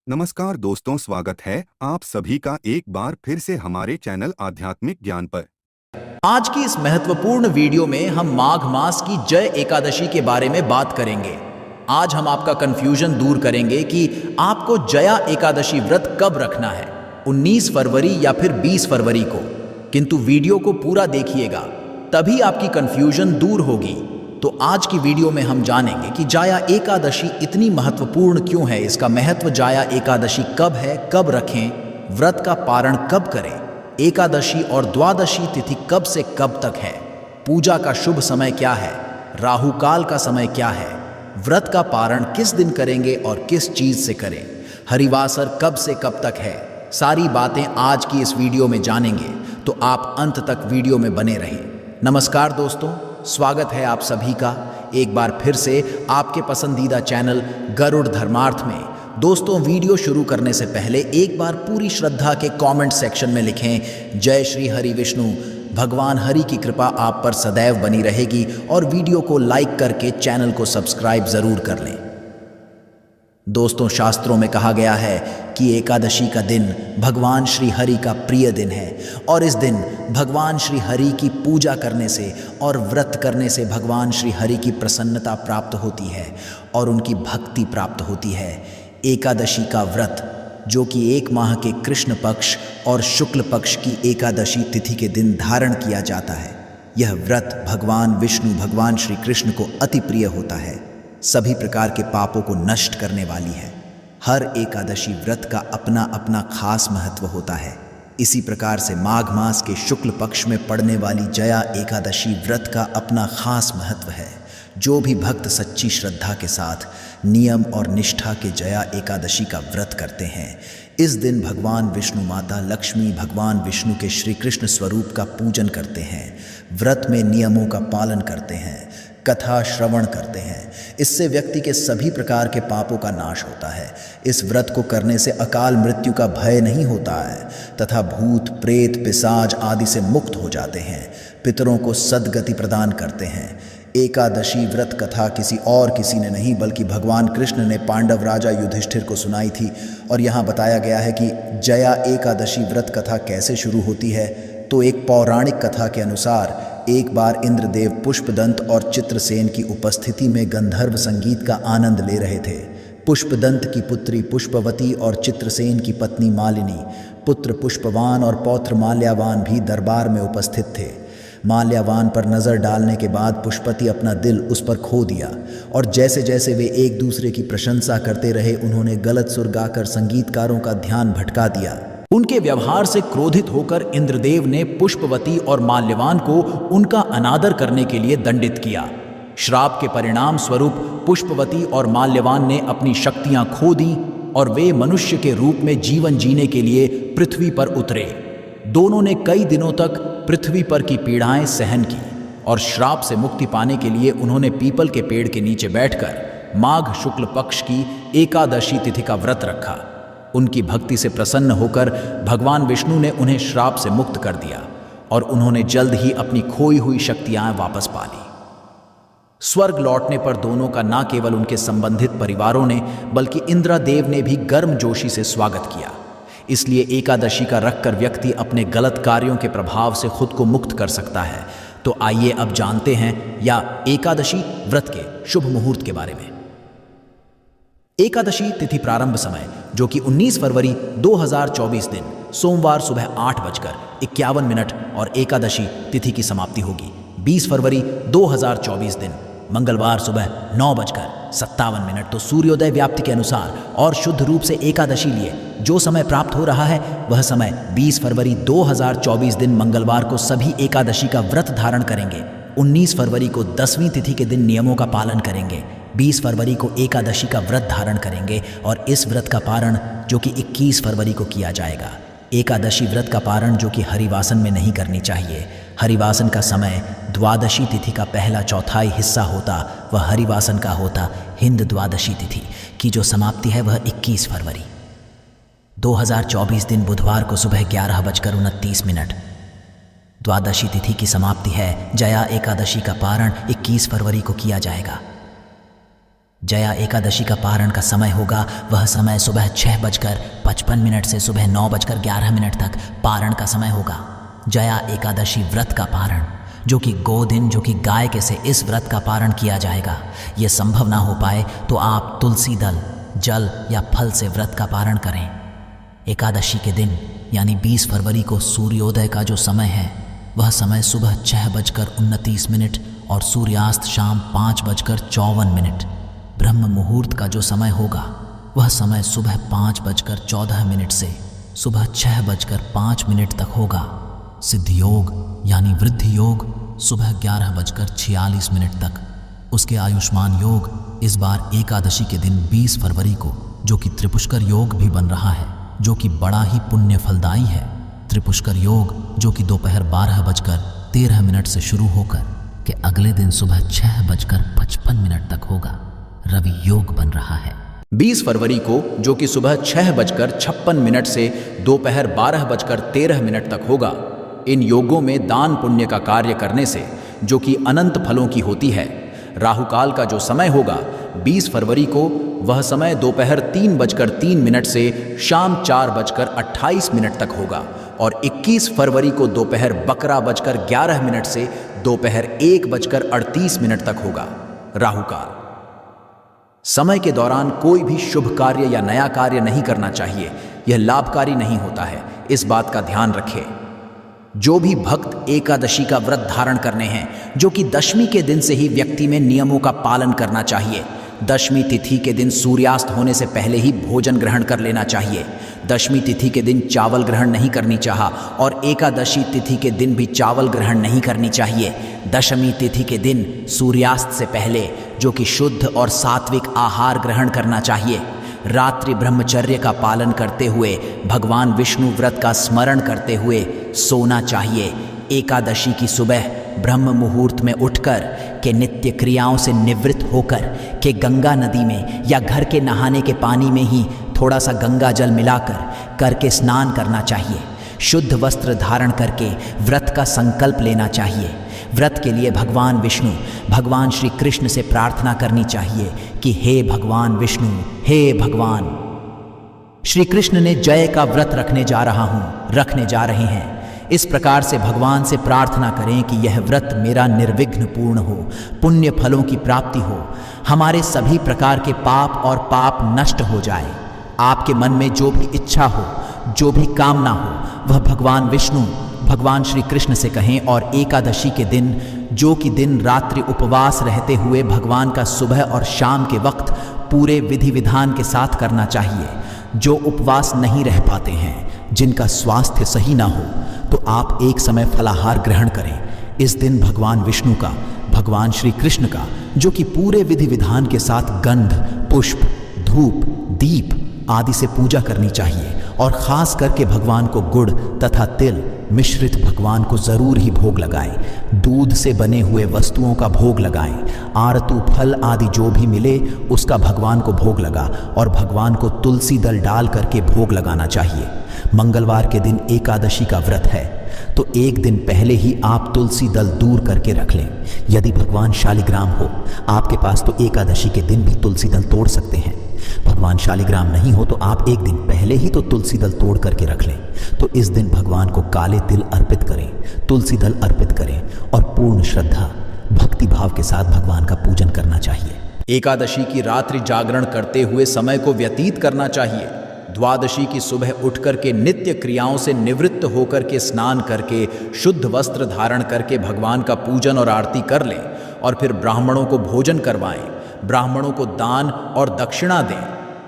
नमस्कार दोस्तों, स्वागत है आप सभी का एक बार फिर से हमारे चैनल आध्यात्मिक ज्ञान पर। आज की इस महत्वपूर्ण वीडियो में हम माघ मास की जय एकादशी के बारे में बात करेंगे। आज हम आपका कंफ्यूजन दूर करेंगे कि आपको जया एकादशी व्रत कब रखना है, 19 फरवरी या फिर 20 फरवरी को। किंतु वीडियो को पूरा देखिएगा, तभी आपकी कंफ्यूजन दूर होगी। तो आज की वीडियो में हम जानेंगे कि जाया एकादशी इतनी महत्वपूर्ण क्यों है, इसका महत्व, जाया एकादशी कब है, कब रखें, व्रत का पारण कब करें, एकादशी और द्वादशी तिथि कब से कब तक है, पूजा का शुभ समय क्या है, राहु काल का समय क्या है, व्रत का पारण किस दिन करेंगे और किस चीज से करें, हरिवासर कब से कब तक है, सारी बातें आज की इस वीडियो में जानेंगे। तो आप अंत तक वीडियो में बने रहें। नमस्कार दोस्तों, स्वागत है आप सभी का एक बार फिर से आपके पसंदीदा चैनल गरुड़ धर्मार्थ में। दोस्तों, वीडियो शुरू करने से पहले एक बार पूरी श्रद्धा के कमेंट सेक्शन में लिखें, जय श्री हरि विष्णु। भगवान हरि की कृपा आप पर सदैव बनी रहेगी और वीडियो को लाइक करके चैनल को सब्सक्राइब जरूर कर लें। दोस्तों, शास्त्रों में कहा गया है कि एकादशी का दिन भगवान श्री हरि का प्रिय दिन है और इस दिन भगवान श्री हरि की पूजा करने से और व्रत करने से भगवान श्री हरि की प्रसन्नता प्राप्त होती है और उनकी भक्ति प्राप्त होती है। एकादशी का व्रत, जो कि 1 माह के कृष्ण पक्ष और शुक्ल पक्ष की एकादशी तिथि के दिन धारण किया जाता है, यह व्रत भगवान विष्णु, भगवान श्री कृष्ण को अति प्रिय होता है। सभी प्रकार के पापों को नष्ट करने वाली है। हर एकादशी व्रत का अपना अपना खास महत्व होता है। इसी प्रकार से माघ मास के शुक्ल पक्ष में पड़ने वाली जया एकादशी व्रत का अपना खास महत्व है। जो भी भक्त सच्ची श्रद्धा के साथ नियम और निष्ठा के जया एकादशी का व्रत करते हैं, इस दिन भगवान विष्णु, माता लक्ष्मी, भगवान विष्णु के श्री कृष्ण स्वरूप का पूजन करते हैं, व्रत में नियमों का पालन करते हैं, कथा श्रवण करते हैं। इससे व्यक्ति के सभी प्रकार के पापों का नाश होता है। इस व्रत को करने से अकाल मृत्यु का भय नहीं होता है तथा भूत प्रेत पिशाच आदि से मुक्त हो जाते हैं, पितरों को सद्गति प्रदान करते हैं। एकादशी व्रत कथा किसी ने नहीं बल्कि भगवान कृष्ण ने पांडव राजा युधिष्ठिर को सुनाई थी। और यहाँ बताया गया है कि जया एकादशी व्रत कथा कैसे शुरू होती है। तो एक पौराणिक कथा के अनुसार एक बार इंद्रदेव पुष्पदंत और चित्रसेन की उपस्थिति में गंधर्व संगीत का आनंद ले रहे थे। पुष्पदंत की पुत्री पुष्पवती और चित्रसेन की पत्नी मालिनी, पुत्र पुष्पवान और पौत्र माल्यावान भी दरबार में उपस्थित थे। माल्यावान पर नज़र डालने के बाद पुष्पति अपना दिल उस पर खो दिया और जैसे जैसे वे एक दूसरे की प्रशंसा करते रहे, उन्होंने गलत सुर गाकर संगीतकारों का ध्यान भटका दिया। उनके व्यवहार से क्रोधित होकर इंद्रदेव ने पुष्पवती और माल्यवान को उनका अनादर करने के लिए दंडित किया। श्राप के परिणाम स्वरूप पुष्पवती और माल्यवान ने अपनी शक्तियां खो दी और वे मनुष्य के रूप में जीवन जीने के लिए पृथ्वी पर उतरे। दोनों ने कई दिनों तक पृथ्वी पर की पीड़ाएं सहन की और श्राप से मुक्ति पाने के लिए उन्होंने पीपल के पेड़ के नीचे बैठकर माघ शुक्ल पक्ष की एकादशी तिथि का व्रत रखा। उनकी भक्ति से प्रसन्न होकर भगवान विष्णु ने उन्हें श्राप से मुक्त कर दिया और उन्होंने जल्द ही अपनी खोई हुई शक्तियां वापस पा ली। स्वर्ग लौटने पर दोनों का न केवल उनके संबंधित परिवारों ने बल्कि इंद्रदेव ने भी गर्मजोशी से स्वागत किया। इसलिए एकादशी का रखकर व्यक्ति अपने गलत कार्यों के प्रभाव से खुद को मुक्त कर सकता है। तो आइए अब जानते हैं या एकादशी व्रत के शुभ मुहूर्त के बारे में। एकादशी तिथि प्रारंभ समय, जो कि 19 फरवरी 2024 दिन सोमवार सुबह 8:51 और एकादशी तिथि की समाप्ति होगी 20 फरवरी 2024 दिन मंगलवार सुबह 9:57। तो सूर्योदय व्याप्ति के अनुसार और शुद्ध रूप से एकादशी लिए जो समय प्राप्त हो रहा है, वह समय 20 फरवरी 2024 दिन मंगलवार को सभी एकादशी का व्रत धारण करेंगे। 19 फरवरी को 10वीं तिथि के दिन नियमों का पालन करेंगे। 20 फरवरी को एकादशी का व्रत धारण करेंगे और इस व्रत का पारण जो कि 21 फरवरी को किया जाएगा। एकादशी व्रत का पारण जो कि हरिवासन में नहीं करनी चाहिए। हरिवासन का समय द्वादशी तिथि का पहला चौथाई हिस्सा होता, वह हरिवासन का होता। हिंद द्वादशी तिथि की जो समाप्ति है वह 21 फरवरी 2024 दिन बुधवार को सुबह 11:29। द्वादशी तिथि की समाप्ति है। जया एकादशी का पारण 21 फरवरी को किया जाएगा। जया एकादशी का पारण का समय होगा वह समय सुबह 6:55 से सुबह 9:11 तक पारण का समय होगा। जया एकादशी व्रत का पारण जो कि गोदिन जो कि गाय के से इस व्रत का पारण किया जाएगा। ये संभव ना हो पाए तो आप तुलसी दल, जल या फल से व्रत का पारण करें। एकादशी के दिन यानी 20 फरवरी को सूर्योदय का जो समय है वह समय सुबह 6:29 और सूर्यास्त शाम 5:54। ब्रह्म मुहूर्त का जो समय होगा वह समय सुबह 5:14 से सुबह 6:05 तक होगा। सिद्ध योग यानी वृद्धि योग सुबह 11:46 तक। उसके आयुष्मान योग इस बार एकादशी के दिन 20 फरवरी को जो कि त्रिपुष्कर योग भी बन रहा है, जो कि बड़ा ही पुण्य फलदायी है। त्रिपुष्कर योग जो कि दोपहर 12:13 से शुरू होकर के अगले दिन सुबह 6:55 तक होगा। रवि योग बन रहा है। 20 फरवरी को जो कि सुबह 6:56 से दोपहर 12:13 तक होगा। इन योगों में दान पुण्य का कार्य करने से जो कि अनंत फलों की होती है। राहुकाल का जो समय होगा 20 फरवरी को वह समय दोपहर 3:03 से शाम 4:28 तक होगा और 21 फरवरी को दोपहर 12:11 से दोपहर 1:38 तक होगा। राहुकाल समय के दौरान कोई भी शुभ कार्य या नया कार्य नहीं करना चाहिए, यह लाभकारी नहीं होता है, इस बात का ध्यान रखें। जो भी भक्त एकादशी का व्रत धारण करने हैं जो कि दशमी के दिन से ही व्यक्ति में नियमों का पालन करना चाहिए। दशमी तिथि के दिन सूर्यास्त होने से पहले ही भोजन ग्रहण कर लेना चाहिए। दशमी तिथि के दिन चावल ग्रहण नहीं करनी चाहिए और एकादशी तिथि के दिन भी चावल ग्रहण नहीं करनी चाहिए। दशमी तिथि के दिन सूर्यास्त से पहले जो कि शुद्ध और सात्विक आहार ग्रहण करना चाहिए। रात्रि ब्रह्मचर्य का पालन करते हुए भगवान विष्णु व्रत का स्मरण करते हुए सोना चाहिए। एकादशी की सुबह ब्रह्म मुहूर्त में उठकर के नित्य क्रियाओं से निवृत्त होकर के गंगा नदी में या घर के नहाने के पानी में ही थोड़ा सा गंगा जल मिलाकर करके स्नान करना चाहिए। शुद्ध वस्त्र धारण करके व्रत का संकल्प लेना चाहिए। व्रत के लिए भगवान विष्णु, भगवान श्री कृष्ण से प्रार्थना करनी चाहिए कि हे भगवान विष्णु, हे भगवान श्री कृष्ण ने जय का व्रत रखने जा रहे हैं। इस प्रकार से भगवान से प्रार्थना करें कि यह व्रत मेरा निर्विघ्न पूर्ण हो, पुण्य फलों की प्राप्ति हो, हमारे सभी प्रकार के पाप और पाप नष्ट हो जाए। आपके मन में जो भी इच्छा हो, जो भी कामना हो, वह भगवान विष्णु, भगवान श्री कृष्ण से कहें। और एकादशी के दिन जो कि दिन रात्रि उपवास रहते हुए भगवान का सुबह और शाम के वक्त पूरे विधि विधान के साथ करना चाहिए। जो उपवास नहीं रह पाते हैं, जिनका स्वास्थ्य सही ना हो, तो आप एक समय फलाहार ग्रहण करें। इस दिन भगवान विष्णु का, भगवान श्री कृष्ण का जो कि पूरे विधि विधान के साथ गंध, पुष्प, धूप, दीप आदि से पूजा करनी चाहिए और खास करके भगवान को गुड़ तथा तिल मिश्रित भगवान को जरूर ही भोग लगाएं। दूध से बने हुए वस्तुओं का भोग लगाएं। आरतू फल आदि जो भी मिले उसका भगवान को भोग लगा और भगवान को तुलसी दल डाल करके भोग लगाना चाहिए। मंगलवार के दिन एकादशी का व्रत है तो एक दिन पहले ही आप तुलसी दल दूर करके रख लें। यदि भगवान शालिग्राम हो आपके पास तो एकादशी के दिन भी तुलसी दल तोड़ सकते हैं। भगवान शालिग्राम नहीं हो तो आप एक दिन पहले ही तो तुलसी दल तोड़ करके रख लें। तो इस दिन भगवान को काले तिल अर्पित करें, तुलसी दल अर्पित करें और पूर्ण श्रद्धा भक्ति भाव के साथ भगवान का पूजन करना चाहिए। एकादशी की रात्रि जागरण करते हुए समय को व्यतीत करना चाहिए। द्वादशी की सुबह उठकर के नित्य क्रियाओं से निवृत्त होकर के स्नान करके शुद्ध वस्त्र धारण करके भगवान का पूजन और आरती कर लें और फिर ब्राह्मणों को भोजन करवाएं, ब्राह्मणों को दान और दक्षिणा दें।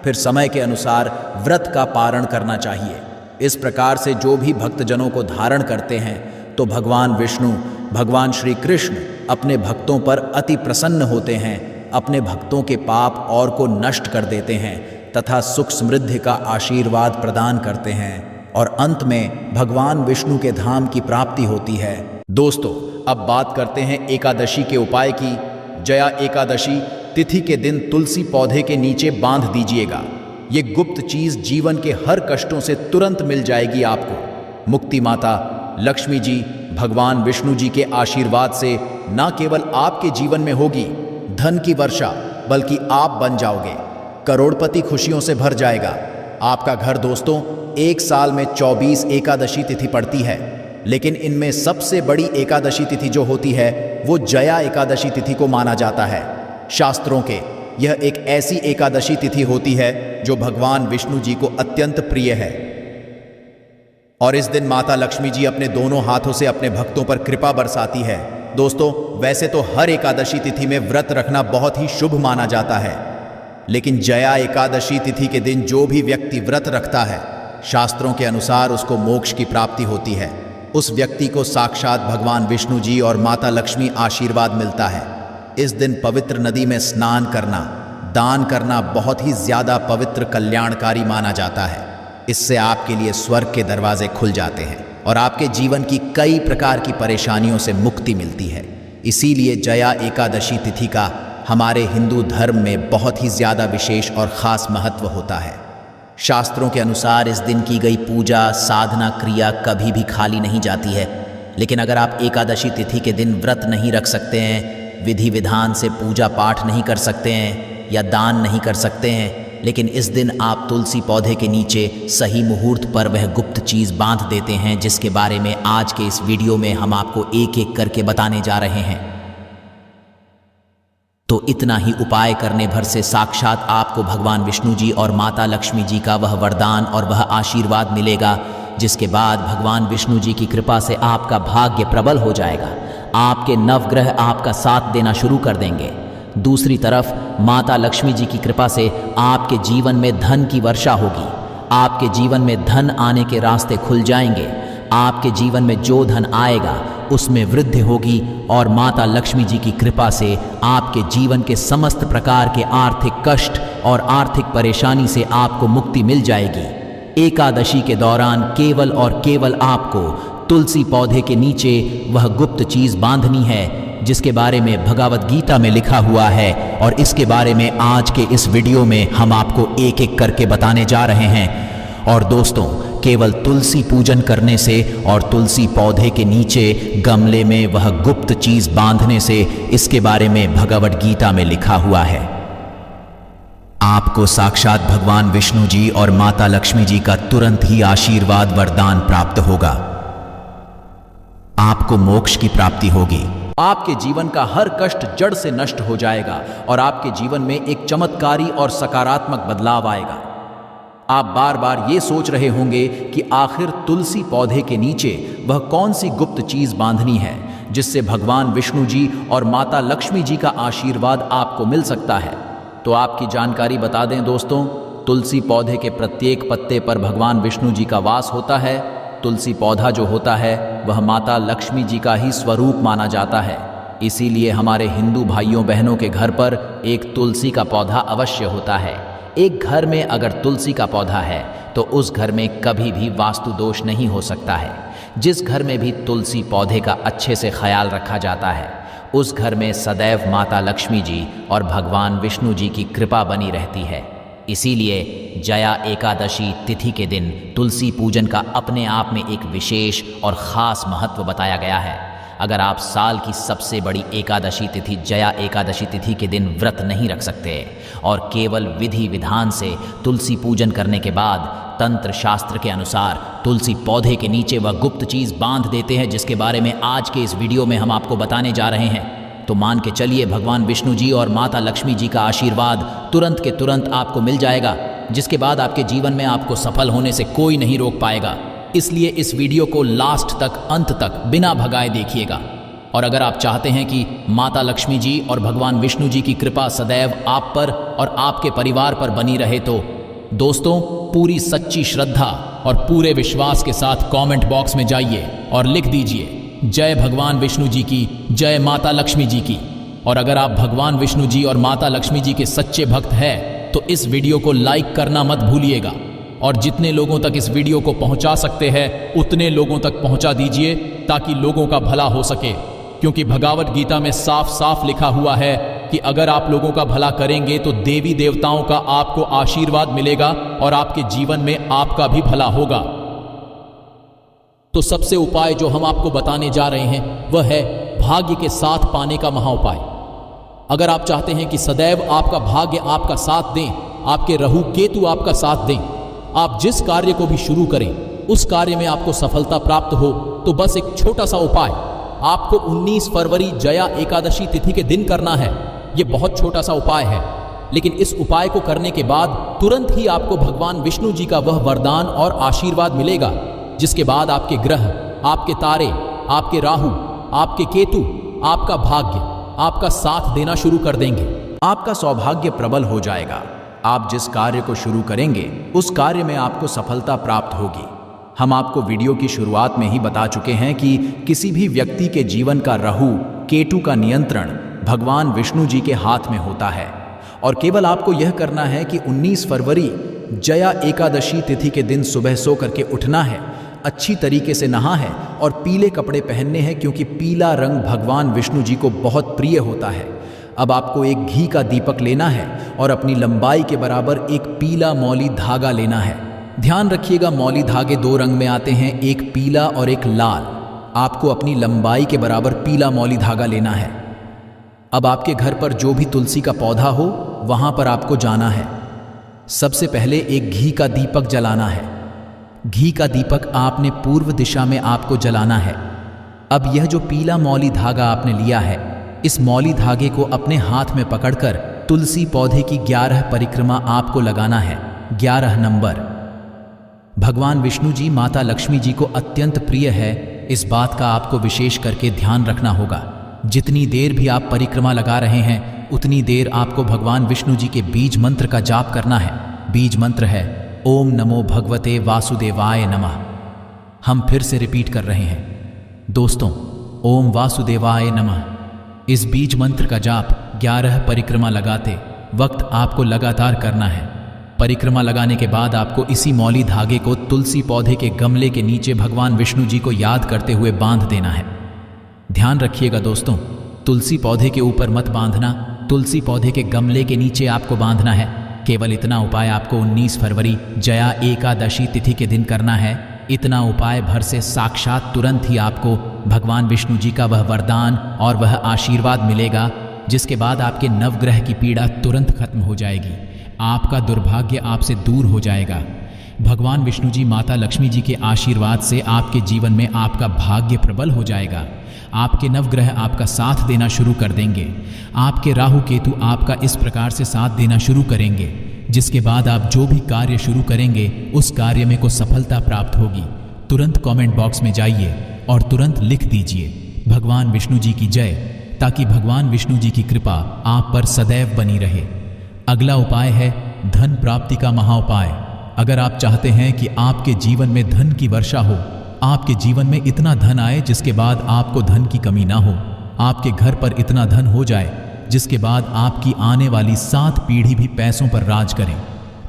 फिर समय के अनुसार व्रत का पारण करना चाहिए। इस प्रकार से जो भी भक्तजनों को धारण करते हैं तो भगवान विष्णु, भगवान श्री कृष्ण अपने भक्तों पर अति प्रसन्न होते हैं, अपने भक्तों के पाप और को नष्ट कर देते हैं तथा सुख समृद्धि का आशीर्वाद प्रदान करते हैं और अंत में भगवान विष्णु के धाम की प्राप्ति होती है। दोस्तों, अब बात करते हैं एकादशी के उपाय की। जया एकादशी तिथि के दिन तुलसी पौधे के नीचे बांध दीजिएगा। ये गुप्त चीज जीवन के हर कष्टों से तुरंत मिल जाएगी आपको। मुक्ति माता लक्ष्मी जी, भगवान विष्णु जी के आशीर्वाद से न केवल आपके जीवन में होगी धन की वर्षा, बल्कि आप बन जाओगे। करोड़पति खुशियों से भर जाएगा आपका घर। दोस्तों, एक साल में 24 एकादशी तिथि पड़ती है, लेकिन इनमें सबसे बड़ी एकादशी तिथि जो होती है वो जया एकादशी तिथि को माना जाता है। शास्त्रों के यह एक ऐसी एकादशी तिथि होती है जो भगवान विष्णु जी को अत्यंत प्रिय है, और इस दिन माता लक्ष्मी जी अपने दोनों हाथों से अपने भक्तों पर कृपा बरसाती है। दोस्तों, वैसे तो हर एकादशी तिथि में व्रत रखना बहुत ही शुभ माना जाता है, लेकिन जया एकादशी तिथि के दिन जो भी व्यक्ति व्रत रखता है, शास्त्रों के अनुसार उसको मोक्ष की प्राप्ति होती है। उस व्यक्ति को साक्षात भगवान विष्णु जी और माता लक्ष्मी आशीर्वाद मिलता है। इस दिन पवित्र नदी में स्नान करना, दान करना बहुत ही ज्यादा पवित्र कल्याणकारी माना जाता है। इससे आपके लिए स्वर्ग के दरवाजे खुल जाते हैं और आपके जीवन की कई प्रकार की परेशानियों से मुक्ति मिलती है। इसीलिए जया एकादशी तिथि का हमारे हिंदू धर्म में बहुत ही ज्यादा विशेष और खास महत्व होता है। शास्त्रों के अनुसार इस दिन की गई पूजा, साधना, क्रिया कभी भी खाली नहीं जाती है। लेकिन अगर आप एकादशी तिथि के दिन व्रत नहीं रख सकते हैं, विधि विधान से पूजा पाठ नहीं कर सकते हैं या दान नहीं कर सकते हैं, लेकिन इस दिन आप तुलसी पौधे के नीचे सही मुहूर्त पर वह गुप्त चीज़ बांध देते हैं, जिसके बारे में आज के इस वीडियो में हम आपको एक एक करके बताने जा रहे हैं। तो इतना ही उपाय करने भर से साक्षात आपको भगवान विष्णु जी और माता लक्ष्मी जी का वह वरदान और वह आशीर्वाद मिलेगा, जिसके बाद भगवान विष्णु जी की कृपा से आपका भाग्य प्रबल हो जाएगा। आपके नवग्रह आपका साथ देना शुरू कर देंगे। दूसरी तरफ माता लक्ष्मी जी की कृपा से आपके जीवन में धन की वर्षा होगी। आपके जीवन में धन आने के रास्ते खुल जाएंगे। आपके जीवन में जो धन आएगा उसमें वृद्धि होगी और माता लक्ष्मी जी की कृपा से आपके जीवन के समस्त प्रकार के आर्थिक कष्ट और आर्थिक परेशानी से आपको मुक्ति मिल जाएगी। एकादशी के दौरान केवल और केवल आपको तुलसी पौधे के नीचे वह गुप्त चीज बांधनी है, जिसके बारे में भगवद गीता में लिखा हुआ है, और इसके बारे में आज के इस वीडियो में हम आपको एक एक करके बताने जा रहे हैं। और दोस्तों, केवल तुलसी पूजन करने से और तुलसी पौधे के नीचे गमले में वह गुप्त चीज बांधने से, इसके बारे में भगवद गीता में लिखा हुआ है, आपको साक्षात भगवान विष्णु जी और माता लक्ष्मी जी का तुरंत ही आशीर्वाद वरदान प्राप्त होगा। आपको मोक्ष की प्राप्ति होगी। आपके जीवन का हर कष्ट जड़ से नष्ट हो जाएगा और आपके जीवन में एक चमत्कारी और सकारात्मक बदलाव आएगा। आप बार बार ये सोच रहे होंगे कि आखिर तुलसी पौधे के नीचे वह कौन सी गुप्त चीज बांधनी है जिससे भगवान विष्णु जी और माता लक्ष्मी जी का आशीर्वाद आपको मिल सकता है। तो आपकी जानकारी बता दें दोस्तों, तुलसी पौधे के प्रत्येक पत्ते पर भगवान विष्णु जी का वास होता है। तुलसी पौधा जो होता है वह माता लक्ष्मी जी का ही स्वरूप माना जाता है। इसीलिए हमारे हिंदू भाइयों बहनों के घर पर एक तुलसी का पौधा अवश्य होता है। एक घर में अगर तुलसी का पौधा है तो उस घर में कभी भी वास्तु दोष नहीं हो सकता है। जिस घर में भी तुलसी पौधे का अच्छे से ख्याल रखा जाता है, उस घर में सदैव माता लक्ष्मी जी और भगवान विष्णु जी की कृपा बनी रहती है। इसीलिए जया एकादशी तिथि के दिन तुलसी पूजन का अपने आप में एक विशेष और ख़ास महत्व बताया गया है। अगर आप साल की सबसे बड़ी एकादशी तिथि जया एकादशी तिथि के दिन व्रत नहीं रख सकते और केवल विधि विधान से तुलसी पूजन करने के बाद तंत्र शास्त्र के अनुसार तुलसी पौधे के नीचे वह गुप्त चीज़ बांध देते हैं, जिसके बारे में आज के इस वीडियो में हम आपको बताने जा रहे हैं, तो मान के चलिए भगवान विष्णु जी और माता लक्ष्मी जी का आशीर्वाद तुरंत के तुरंत आपको मिल जाएगा, जिसके बाद आपके जीवन में आपको सफल होने से कोई नहीं रोक पाएगा। इसलिए इस वीडियो को लास्ट तक, अंत तक बिना भगाए देखिएगा। और अगर आप चाहते हैं कि माता लक्ष्मी जी और भगवान विष्णु जी की कृपा सदैव आप पर और आपके परिवार पर बनी रहे, तो दोस्तों पूरी सच्ची श्रद्धा और पूरे विश्वास के साथ कमेंट बॉक्स में जाइए और लिख दीजिए जय भगवान विष्णु जी की, जय माता लक्ष्मी जी की। और अगर आप भगवान विष्णु जी और माता लक्ष्मी जी के सच्चे भक्त हैं तो इस वीडियो को लाइक करना मत भूलिएगा, और जितने लोगों तक इस वीडियो को पहुंचा सकते हैं उतने लोगों तक पहुंचा दीजिए ताकि लोगों का भला हो सके। क्योंकि भगवद गीता में साफ साफ लिखा हुआ है कि अगर आप लोगों का भला करेंगे तो देवी देवताओं का आपको आशीर्वाद मिलेगा और आपके जीवन में आपका भी भला होगा। तो सबसे उपाय जो हम आपको बताने जा रहे हैं वह है भाग्य के साथ पाने का महाउपाय। अगर आप चाहते हैं कि सदैव आपका भाग्य आपका साथ दें, आपके राहु केतु आपका साथ दें, आप जिस कार्य को भी शुरू करें उस कार्य में आपको सफलता प्राप्त हो, तो बस एक छोटा सा उपाय आपको 19 फरवरी जया एकादशी तिथि के दिन करना है। ये बहुत छोटा सा उपाय है, लेकिन इस उपाय को करने के बाद तुरंत ही आपको भगवान विष्णु जी का वह वरदान और आशीर्वाद मिलेगा, जिसके बाद आपके ग्रह, आपके तारे, आपके राहु, आपके केतु, आपका भाग्य आपका साथ देना शुरू कर देंगे। आपका सौभाग्य प्रबल हो जाएगा। आप जिस कार्य को शुरू करेंगे उस कार्य में आपको सफलता प्राप्त होगी। हम आपको वीडियो की शुरुआत में ही बता चुके हैं कि किसी भी व्यक्ति के जीवन का राहु केतु का नियंत्रण भगवान विष्णु जी के हाथ में होता है, और केवल आपको यह करना है कि 19 फरवरी जया एकादशी तिथि के दिन सुबह सो करके उठना है, अच्छी तरीके से नहा है और पीले कपड़े पहनने हैं, क्योंकि पीला रंग भगवान विष्णु जी को बहुत प्रिय होता है। अब आपको एक घी का दीपक लेना है और अपनी लंबाई के बराबर एक पीला मौली धागा लेना है। ध्यान रखिएगा, मौली धागे 2 रंग में आते हैं, एक पीला और एक लाल। आपको अपनी लंबाई के बराबर पीला मौली धागा लेना है। अब आपके घर पर जो भी तुलसी का पौधा हो वहां पर आपको जाना है। सबसे पहले एक घी का दीपक जलाना है। घी का दीपक आपने पूर्व दिशा में आपको जलाना है। अब यह जो पीला मौली धागा आपने लिया है, इस मौली धागे को अपने हाथ में पकड़कर तुलसी पौधे की 11 परिक्रमा आपको लगाना है। 11 नंबर भगवान विष्णु जी, माता लक्ष्मी जी को अत्यंत प्रिय है। इस बात का आपको विशेष करके ध्यान रखना होगा। जितनी देर भी आप परिक्रमा लगा रहे हैं उतनी देर आपको भगवान विष्णु जी के बीज मंत्र का जाप करना है। बीज मंत्र है ओम नमो भगवते वासुदेवाय नमः। हम फिर से रिपीट कर रहे हैं दोस्तों, ओम वासुदेवाय नमः। इस बीज मंत्र का जाप 11 परिक्रमा लगाते वक्त आपको लगातार करना है। परिक्रमा लगाने के बाद आपको इसी मौली धागे को तुलसी पौधे के गमले के नीचे भगवान विष्णु जी को याद करते हुए बांध देना है। ध्यान रखिएगा दोस्तों, तुलसी पौधे के ऊपर मत बांधना, तुलसी पौधे के गमले के नीचे आपको बांधना है। केवल इतना उपाय आपको 19 फरवरी जया एकादशी तिथि के दिन करना है। इतना उपाय भर से साक्षात तुरंत ही आपको भगवान विष्णु जी का वह वरदान और वह आशीर्वाद मिलेगा, जिसके बाद आपके नवग्रह की पीड़ा तुरंत खत्म हो जाएगी। आपका दुर्भाग्य आपसे दूर हो जाएगा। भगवान विष्णु जी, माता लक्ष्मी जी के आशीर्वाद से आपके जीवन में आपका भाग्य प्रबल हो जाएगा। आपके नवग्रह आपका साथ देना शुरू कर देंगे। आपके राहु केतु आपका इस प्रकार से साथ देना शुरू करेंगे, जिसके बाद आप जो भी कार्य शुरू करेंगे उस कार्य में को सफलता प्राप्त होगी। तुरंत कमेंट बॉक्स में जाइए और तुरंत लिख दीजिए भगवान विष्णु जी की जय, ताकि भगवान विष्णु जी की कृपा आप पर सदैव बनी रहे। अगला उपाय है धन प्राप्ति का महाउपाय। अगर आप चाहते हैं कि आपके जीवन में धन की वर्षा हो, आपके जीवन में इतना धन आए जिसके बाद आपको धन की कमी ना हो, आपके घर पर इतना धन हो जाए जिसके बाद आपकी आने वाली 7 पीढ़ी भी पैसों पर राज करें,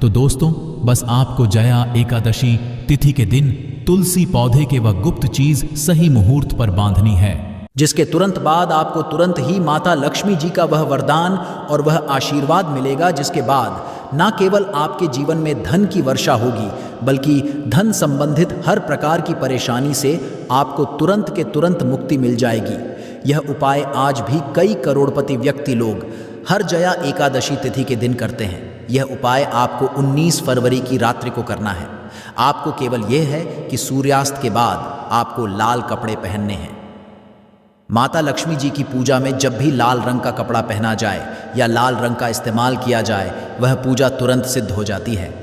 तो दोस्तों बस आपको जया एकादशी तिथि के दिन तुलसी पौधे के वह गुप्त चीज सही मुहूर्त पर बांधनी है, जिसके तुरंत बाद आपको तुरंत ही माता लक्ष्मी जी का वह वरदान और वह आशीर्वाद मिलेगा, जिसके बाद न केवल आपके जीवन में धन की वर्षा होगी, बल्कि धन संबंधित हर प्रकार की परेशानी से आपको तुरंत के तुरंत मुक्ति मिल जाएगी। यह उपाय आज भी कई करोड़पति व्यक्ति लोग हर जया एकादशी तिथि के दिन करते हैं। यह उपाय आपको 19 फरवरी की रात्रि को करना है। आपको केवल यह है कि सूर्यास्त के बाद आपको लाल कपड़े पहनने हैं। माता लक्ष्मी जी की पूजा में जब भी लाल रंग का कपड़ा पहना जाए या लाल रंग का इस्तेमाल किया जाए, वह पूजा तुरंत सिद्ध हो जाती है।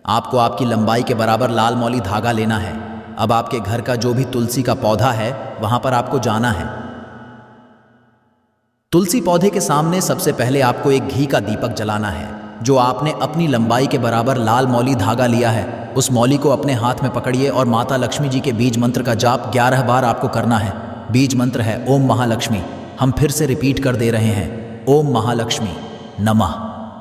आपको आपकी लंबाई के बराबर लाल मौली धागा लेना है। अब आपके घर का जो भी तुलसी का पौधा है वहां पर आपको जाना है। तुलसी पौधे के सामने सबसे पहले आपको एक घी का दीपक जलाना है। जो आपने अपनी लंबाई के बराबर लाल मौली धागा लिया है, उस मौली को अपने हाथ में पकड़िए और माता लक्ष्मी जी के बीज मंत्र का जाप 11 बार आपको करना है। बीज मंत्र है ओम महालक्ष्मी। हम फिर से रिपीट कर दे रहे हैं, ओम महालक्ष्मी नमः।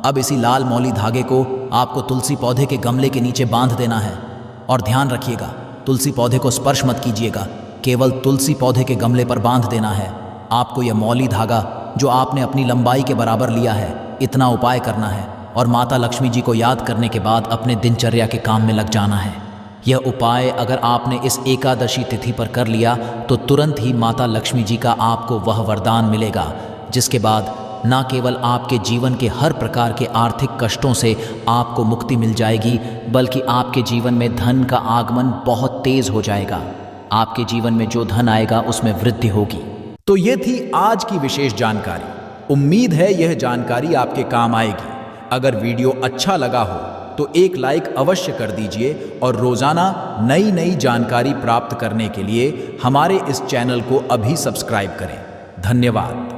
अब इसी लाल मौली धागे को आपको तुलसी पौधे के गमले के नीचे बांध देना है। और ध्यान रखिएगा, तुलसी पौधे को स्पर्श मत कीजिएगा, केवल तुलसी पौधे के गमले पर बांध देना है। आपको यह मौली धागा जो आपने अपनी लंबाई के बराबर लिया है, इतना उपाय करना है और माता लक्ष्मी जी को याद करने के बाद अपने दिनचर्या के काम में लग जाना है। यह उपाय अगर आपने इस एकादशी तिथि पर कर लिया तो तुरंत ही माता लक्ष्मी जी का आपको वह वरदान मिलेगा, जिसके बाद ना केवल आपके जीवन के हर प्रकार के आर्थिक कष्टों से आपको मुक्ति मिल जाएगी, बल्कि आपके जीवन में धन का आगमन बहुत तेज हो जाएगा। आपके जीवन में जो धन आएगा उसमें वृद्धि होगी। तो ये थी आज की विशेष जानकारी। उम्मीद है यह जानकारी आपके काम आएगी। अगर वीडियो अच्छा लगा हो तो एक लाइक अवश्य कर दीजिए और रोजाना नई नई जानकारी प्राप्त करने के लिए हमारे इस चैनल को अभी सब्सक्राइब करें। धन्यवाद।